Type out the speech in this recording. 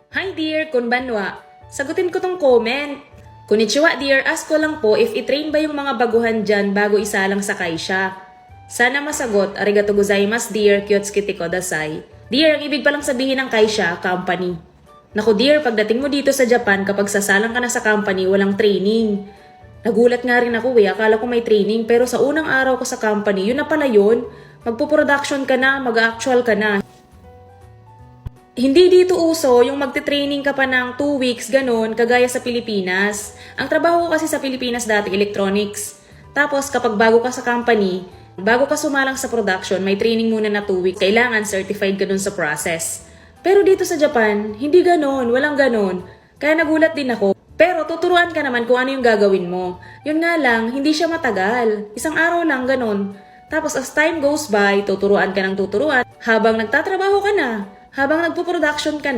Hi dear, konbanwa. Sagutin ko tong comment. Konnichiwa dear, ask ko lang po if i-train ba yung mga baguhan dyan bago isalang sa kaisha. Sana masagot, arigato gozaimasu dear, kyotsuke kodasai. Dear, ang ibig palang sabihin ng kaisha, company. Naku dear, pagdating mo dito sa Japan kapag sasalang ka na sa company, walang training. Nagulat nga rin ako akala ko may training pero sa unang araw ko sa company, yun na pala yun. Magpo-production ka na, mag-actual ka na. Hindi dito uso yung magte-training ka pa ng 2 weeks, ganun, kagaya sa Pilipinas. Ang trabaho ko kasi sa Pilipinas dati, electronics. Tapos kapag bago ka sa company, bago ka sumalang sa production, may training muna na 2 weeks. Kailangan certified ka dun sa process. Pero dito sa Japan, hindi ganun, walang ganun. Kaya nagulat din ako. Pero tuturuan ka naman kung ano yung gagawin mo. Yun nga lang, hindi siya matagal. Isang araw lang, ganun. Tapos as time goes by, tuturuan ka ng tuturuan. Habang nagtatrabaho ka na, habang nagpo-production ka na,